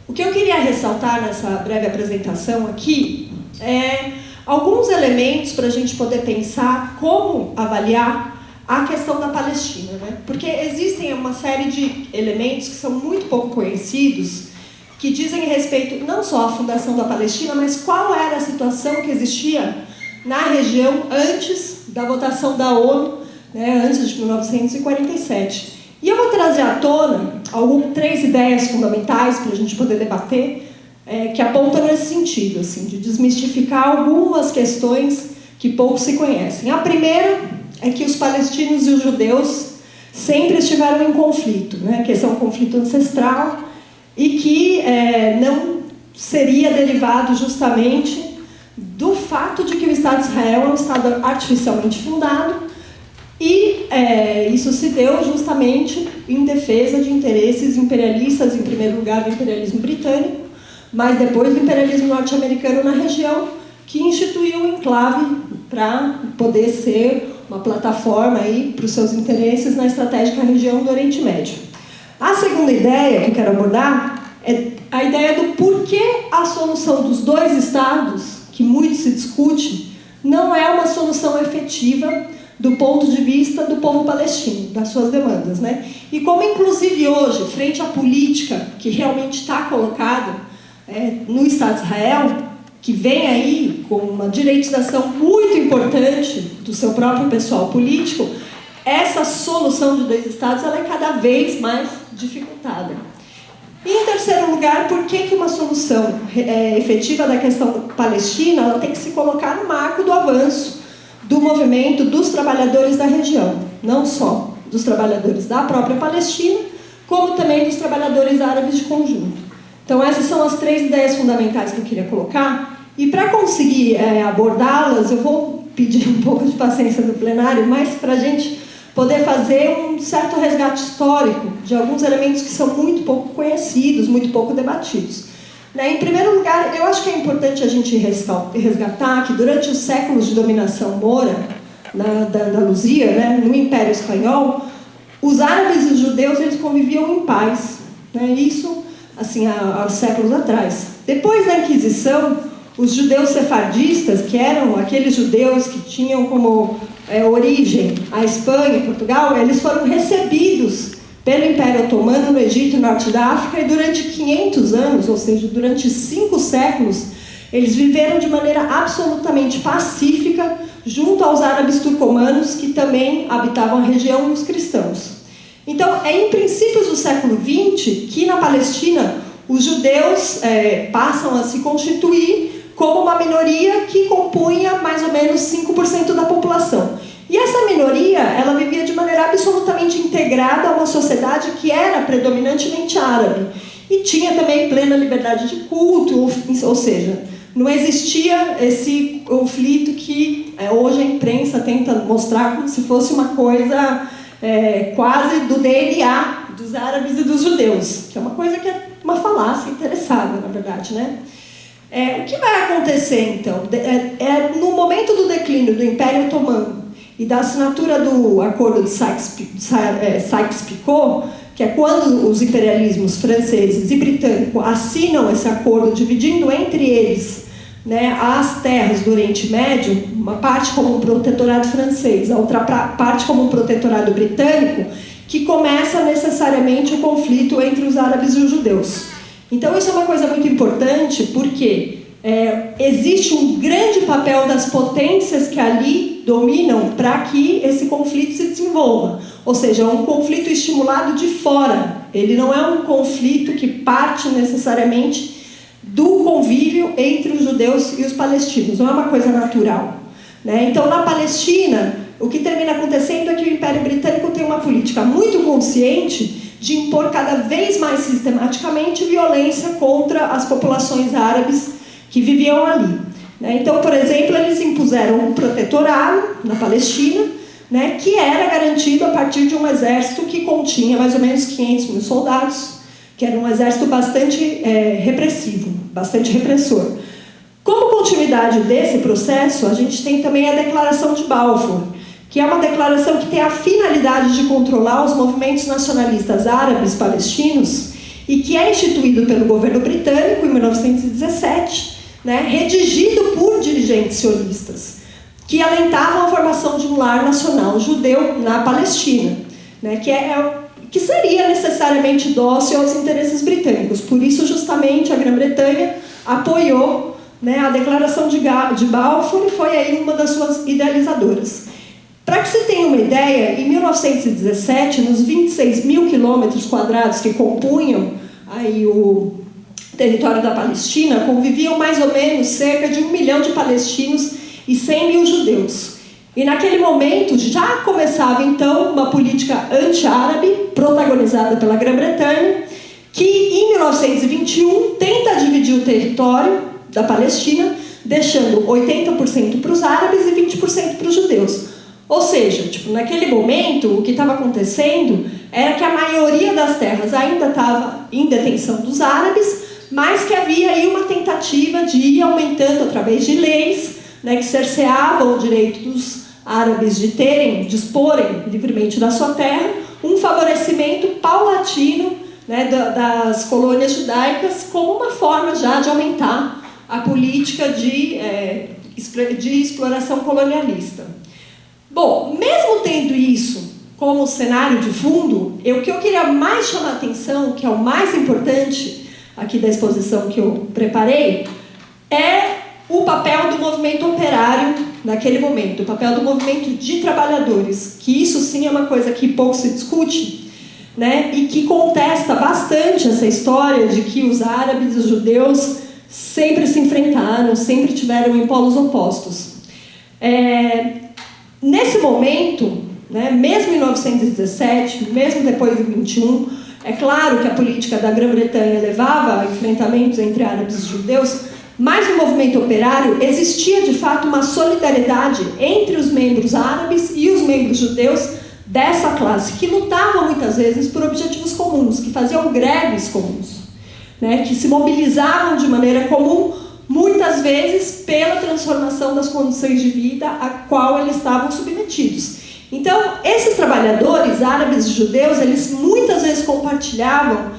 O que eu queria ressaltar nessa breve apresentação aqui é alguns elementos para a gente poder pensar como avaliar a questão da Palestina, né? Porque existem uma série de elementos que são muito pouco conhecidos, que dizem respeito não só à fundação da Palestina, mas qual era a situação que existia na região antes da votação da ONU, né, antes de 1947. E eu vou trazer à tona três ideias fundamentais para a gente poder debater, que apontam nesse sentido, assim, de desmistificar algumas questões que pouco se conhecem. A primeira é que os palestinos e os judeus sempre estiveram em conflito, né, que esse é um conflito ancestral e que não seria derivado justamente do fato de que o Estado de Israel é um Estado artificialmente fundado, e isso se deu justamente em defesa de interesses imperialistas, em primeiro lugar do imperialismo britânico, mas depois do imperialismo norte-americano na região, que instituiu o enclave para poder ser uma plataforma para os seus interesses na estratégica região do Oriente Médio. A segunda ideia que eu quero abordar é a ideia do porquê a solução dos dois estados, que muito se discute, não é uma solução efetiva do ponto de vista do povo palestino, das suas demandas, né? E como, inclusive, hoje, frente à política que realmente está colocada no Estado de Israel, que vem aí com uma direitização muito importante do seu próprio pessoal político, essa solução de dois estados ela é cada vez mais dificultada. E, em terceiro lugar, por que uma solução efetiva da questão palestina ela tem que se colocar no marco do avanço do movimento dos trabalhadores da região, não só dos trabalhadores da própria Palestina, como também dos trabalhadores árabes de conjunto. Então, essas são as três ideias fundamentais que eu queria colocar, e para conseguir abordá-las, eu vou pedir um pouco de paciência do plenário, mas para a gente poder fazer um certo resgate histórico de alguns elementos que são muito pouco conhecidos, muito pouco debatidos. Em primeiro lugar, eu acho que é importante a gente resgatar que durante os séculos de dominação moura da Andaluzia, né, no Império Espanhol, os árabes e os judeus eles conviviam em paz, né, isso assim, há séculos atrás. Depois da Inquisição, os judeus sefardistas, que eram aqueles judeus que tinham como origem a Espanha e Portugal, eles foram recebidos pelo Império Otomano no Egito e Norte da África, e durante 500 anos, ou seja, durante 5 séculos, eles viveram de maneira absolutamente pacífica junto aos árabes turcomanos, que também habitavam a região, e os cristãos. Então, é em princípios do século XX que, na Palestina, os judeus passam a se constituir como uma minoria que compunha mais ou menos 5% da população. E essa minoria, ela vivia de maneira absolutamente integrada a uma sociedade que era predominantemente árabe. E tinha também plena liberdade de culto, ou seja, não existia esse conflito que hoje a imprensa tenta mostrar como se fosse uma coisa quase do DNA dos árabes e dos judeus, que é uma coisa que é uma falácia interessada, na verdade, né? O que vai acontecer, então? No momento do declínio do Império Otomano e da assinatura do Acordo de Sykes-Picot, que é quando os imperialismos franceses e britânicos assinam esse acordo, dividindo entre eles, né, as terras do Oriente Médio, uma parte como um protetorado francês, a outra parte como um protetorado britânico, que começa necessariamente o conflito entre os árabes e os judeus. Então isso é uma coisa muito importante, porque existe um grande papel das potências que ali dominam para que esse conflito se desenvolva. Ou seja, é um conflito estimulado de fora. Ele não é um conflito que parte necessariamente do convívio entre os judeus e os palestinos. Não é uma coisa natural, né? Então, na Palestina, o que termina acontecendo é que o Império Britânico tem uma política muito consciente de impor cada vez mais sistematicamente violência contra as populações árabes que viviam ali. Então, por exemplo, eles impuseram um protetorado na Palestina, né, que era garantido a partir de um exército que continha mais ou menos 500 mil soldados, que era um exército bastante repressivo, bastante repressor. Como continuidade desse processo, a gente tem também a Declaração de Balfour, que é uma declaração que tem a finalidade de controlar os movimentos nacionalistas árabes palestinos e que é instituído pelo governo britânico em 1917, né, redigido por dirigentes sionistas, que alentavam a formação de um lar nacional judeu na Palestina, né, que seria necessariamente dócil aos interesses britânicos. Por isso, justamente, a Grã-Bretanha apoiou, né, a Declaração de Balfour e foi aí uma das suas idealizadoras. Para que se tenha uma ideia, em 1917, nos 26 mil quilômetros quadrados que compunham aí o território da Palestina, conviviam mais ou menos cerca de 1 milhão de palestinos e 100 mil judeus. E naquele momento já começava então uma política anti-árabe, protagonizada pela Grã-Bretanha, que em 1921 tenta dividir o território da Palestina, deixando 80% para os árabes e 20% para os judeus. Ou seja, naquele momento, o que estava acontecendo era que a maioria das terras ainda estava em detenção dos árabes, mas que havia aí uma tentativa de ir aumentando através de leis, né, que cerceavam o direito dos árabes de disporem livremente da sua terra, um favorecimento paulatino, né, das colônias judaicas, como uma forma já de aumentar a política de exploração colonialista. Bom, mesmo tendo isso como cenário de fundo, o que eu queria mais chamar a atenção, que é o mais importante aqui da exposição que eu preparei, é o papel do movimento operário naquele momento, o papel do movimento de trabalhadores, que isso sim é uma coisa que pouco se discute, né, e que contesta bastante essa história de que os árabes e os judeus sempre se enfrentaram, sempre tiveram em polos opostos. Nesse momento, né, mesmo em 1917, mesmo depois de 21, é claro que a política da Grã-Bretanha levava a enfrentamentos entre árabes e judeus, mas no movimento operário existia de fato uma solidariedade entre os membros árabes e os membros judeus dessa classe, que lutavam muitas vezes por objetivos comuns, que faziam greves comuns, né, que se mobilizavam de maneira comum, muitas vezes pela transformação das condições de vida a qual eles estavam submetidos. Então, esses trabalhadores, árabes e judeus, eles muitas vezes compartilhavam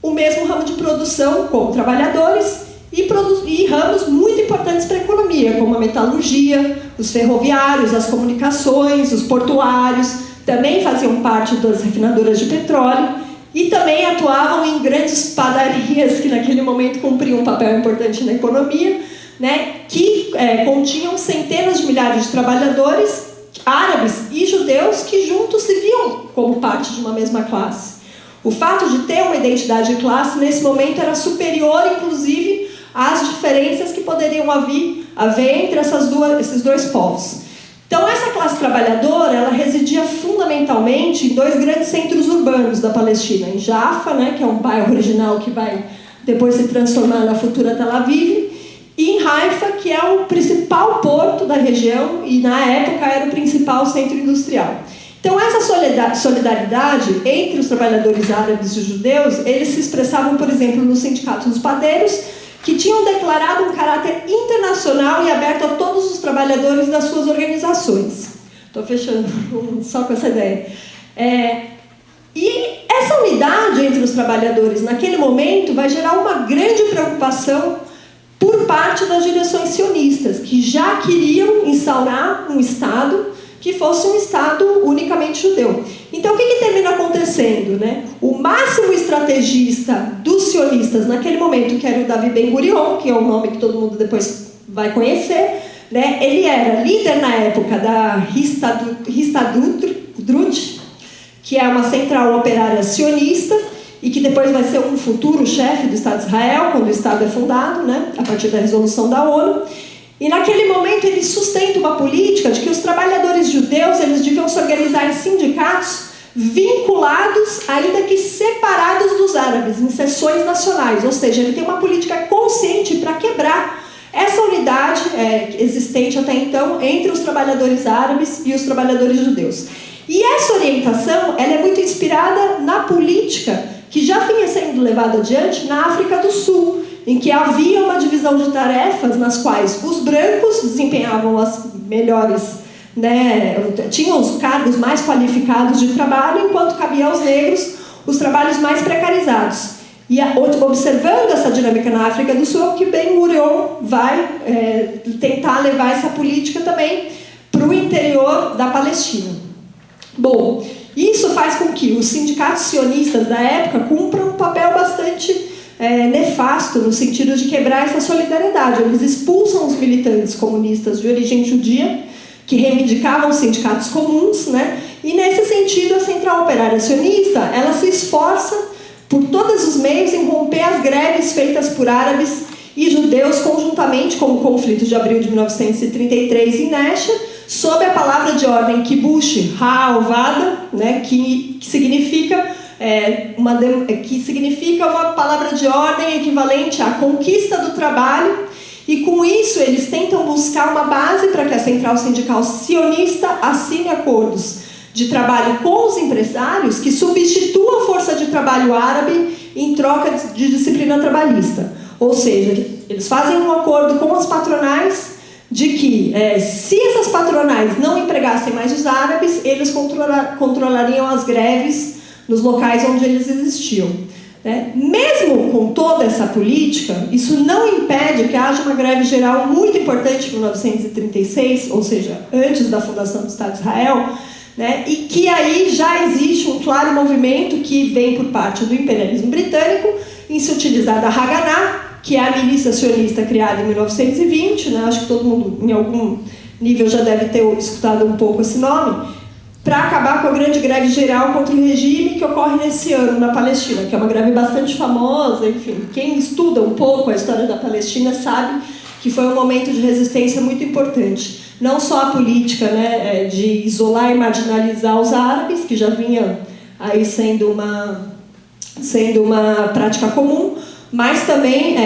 o mesmo ramo de produção como trabalhadores e ramos muito importantes para a economia, como a metalurgia, os ferroviários, as comunicações, os portuários, também faziam parte das refinadoras de petróleo, e também atuavam em grandes padarias que naquele momento cumpriam um papel importante na economia, né, que continham centenas de milhares de trabalhadores, árabes e judeus, que juntos se viam como parte de uma mesma classe. O fato de ter uma identidade de classe nesse momento era superior, inclusive, às diferenças que poderiam haver entre esses dois povos. Então, essa classe trabalhadora, ela residia fundamentalmente em 2 grandes centros urbanos da Palestina, em Jaffa, né, que é um bairro original que vai depois se transformar na futura Tel Aviv, e em Haifa, que é o principal porto da região e, na época, era o principal centro industrial. Então, essa solidariedade entre os trabalhadores árabes e os judeus, eles se expressavam, por exemplo, nos sindicatos dos padeiros, que tinham declarado um caráter internacional e aberto a todos os trabalhadores das suas organizações. Estou fechando só com essa ideia. E essa unidade entre os trabalhadores naquele momento vai gerar uma grande preocupação por parte das direções sionistas, que já queriam instaurar um Estado que fosse um Estado unicamente judeu. Então, o que termina acontecendo, né? O máximo estrategista dos sionistas naquele momento, que era o Davi Ben-Gurion, que é o nome que todo mundo depois vai conhecer, né? Ele era líder na época da Histadrut, que é uma central operária sionista, e que depois vai ser um futuro chefe do Estado de Israel, quando o Estado é fundado, né? A partir da resolução da ONU. E naquele momento ele sustenta uma política de que os trabalhadores judeus eles deviam se organizar em sindicatos vinculados, ainda que separados dos árabes, em seções nacionais. Ou seja, ele tem uma política consciente para quebrar essa unidade existente até então entre os trabalhadores árabes e os trabalhadores judeus. E essa orientação ela é muito inspirada na política que já vinha sendo levada adiante na África do Sul, em que havia uma divisão de tarefas nas quais os brancos desempenhavam as melhores, né, tinham os cargos mais qualificados de trabalho, enquanto cabia aos negros os trabalhos mais precarizados. E observando essa dinâmica na África do Sul, que Ben-Gurion vai tentar levar essa política também para o interior da Palestina. Bom, isso faz com que os sindicatos sionistas da época cumpram um papel bastante nefasto, no sentido de quebrar essa solidariedade. Eles expulsam os militantes comunistas de origem judia, que reivindicavam sindicatos comuns, né? E nesse sentido a Central Operária Sionista, ela se esforça por todos os meios em romper as greves feitas por árabes e judeus conjuntamente, como o conflito de abril de 1933 em Nesha, sob a palavra de ordem Kibush Ha'alvada, né, que significa uma palavra de ordem equivalente à conquista do trabalho, e com isso eles tentam buscar uma base para que a Central Sindical Sionista assine acordos de trabalho com os empresários que substituam a força de trabalho árabe em troca de disciplina trabalhista. Ou seja, eles fazem um acordo com as patronais de que, se essas patronais não empregassem mais os árabes, eles controlariam as greves nos locais onde eles existiam. Mesmo com toda essa política, isso não impede que haja uma greve geral muito importante em 1936, ou seja, antes da fundação do Estado de Israel, e que aí já existe um claro movimento que vem por parte do imperialismo britânico em se utilizar da Haganah, que é a milícia sionista criada em 1920, acho que todo mundo em algum nível já deve ter escutado um pouco esse nome, para acabar com a grande greve geral contra o regime que ocorre nesse ano na Palestina, que é uma greve bastante famosa. Enfim, quem estuda um pouco a história da Palestina sabe que foi um momento de resistência muito importante. Não só a política de isolar e marginalizar os árabes, que já vinha aí sendo uma prática comum, mas também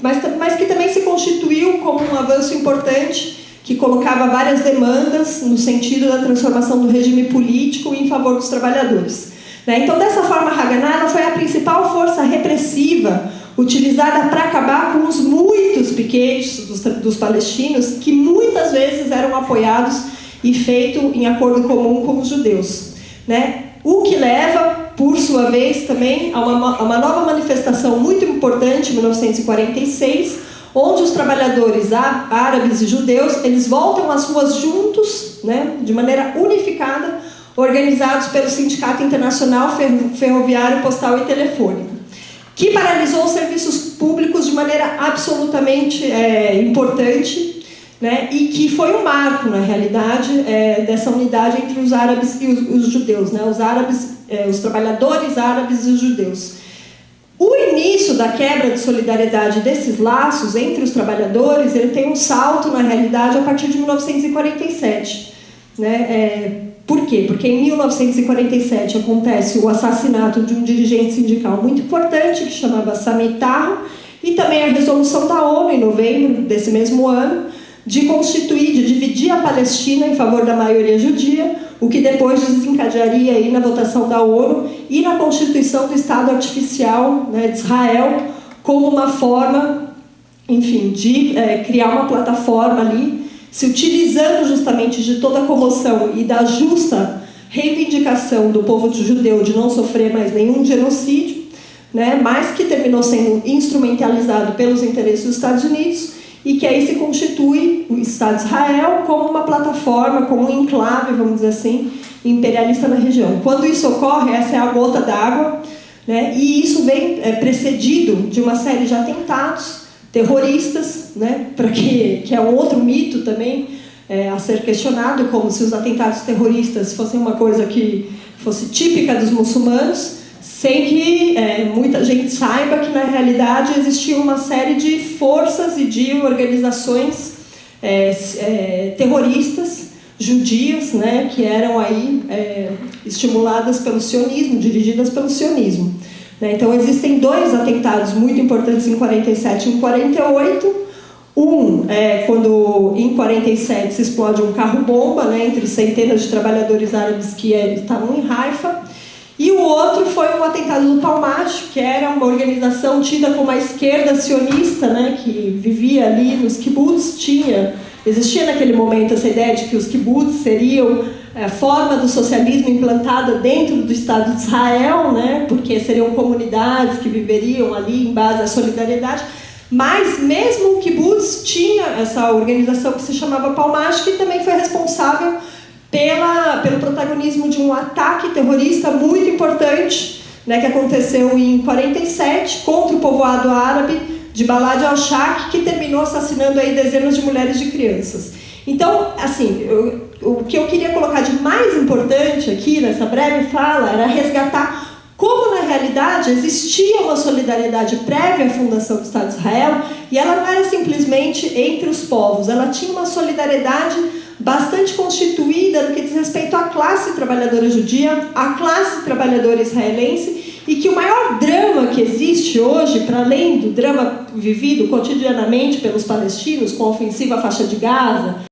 mas que também se constituiu como um avanço importante que colocava várias demandas no sentido da transformação do regime político em favor dos trabalhadores. Então, dessa forma, a Haganah foi a principal força repressiva utilizada para acabar com os muitos piquetes dos palestinos, que muitas vezes eram apoiados e feitos em acordo comum com os judeus. O que leva, por sua vez, também a uma nova manifestação muito importante em 1946, onde os trabalhadores árabes e judeus eles voltam às ruas juntos, de maneira unificada, organizados pelo Sindicato Internacional Ferroviário, Postal e Telefônico, que paralisou os serviços públicos de maneira absolutamente importante, e que foi um marco, na realidade, dessa unidade entre os árabes e os judeus, os trabalhadores árabes e os judeus. O início da quebra de solidariedade desses laços entre os trabalhadores, ele tem um salto, na realidade, a partir de 1947. Por quê? Porque em 1947 acontece o assassinato de um dirigente sindical muito importante, que chamava Sami Tarro, e também a resolução da ONU, em novembro desse mesmo ano, de dividir a Palestina em favor da maioria judia, o que depois desencadearia aí na votação da ONU e na constituição do Estado Artificial de Israel, como uma forma, enfim, de criar uma plataforma ali, se utilizando justamente de toda a comoção e da justa reivindicação do povo judeu de não sofrer mais nenhum genocídio, mas que terminou sendo instrumentalizado pelos interesses dos Estados Unidos, e que aí se constitui o Estado de Israel como uma plataforma, como um enclave, vamos dizer assim, imperialista na região. Quando isso ocorre, essa é a gota d'água, e isso vem precedido de uma série de atentados terroristas, que é um outro mito também a ser questionado, como se os atentados terroristas fossem uma coisa que fosse típica dos muçulmanos, sem que muita gente saiba que, na realidade, existia uma série de forças e de organizações terroristas judias, que eram aí estimuladas pelo sionismo, dirigidas pelo sionismo. Então, existem dois atentados muito importantes em 47 e em 48. Um é quando, em 47, se explode um carro-bomba entre centenas de trabalhadores árabes que estavam em Haifa. E o outro foi um atentado do Palmach, que era uma organização tida como a esquerda sionista, que vivia ali nos kibbutz. Existia naquele momento essa ideia de que os kibbutz seriam forma do socialismo implantada dentro do Estado de Israel, né, porque seriam comunidades que viveriam ali em base à solidariedade, mas mesmo o kibbutz tinha essa organização que se chamava Palmash, que também foi responsável pelo protagonismo de um ataque terrorista muito importante, né, que aconteceu em 47 contra o povoado árabe de Balad al-Shaq, que terminou assassinando aí dezenas de mulheres e crianças. Então, assim, o que eu queria colocar de mais importante aqui nessa breve fala era resgatar como, na realidade, existia uma solidariedade prévia à fundação do Estado de Israel, e ela não era simplesmente entre os povos, ela tinha uma solidariedade bastante constituída no que diz respeito à classe trabalhadora judia, à classe trabalhadora israelense, e que o maior drama que existe hoje, para além do drama vivido cotidianamente pelos palestinos, com a ofensiva à faixa de Gaza,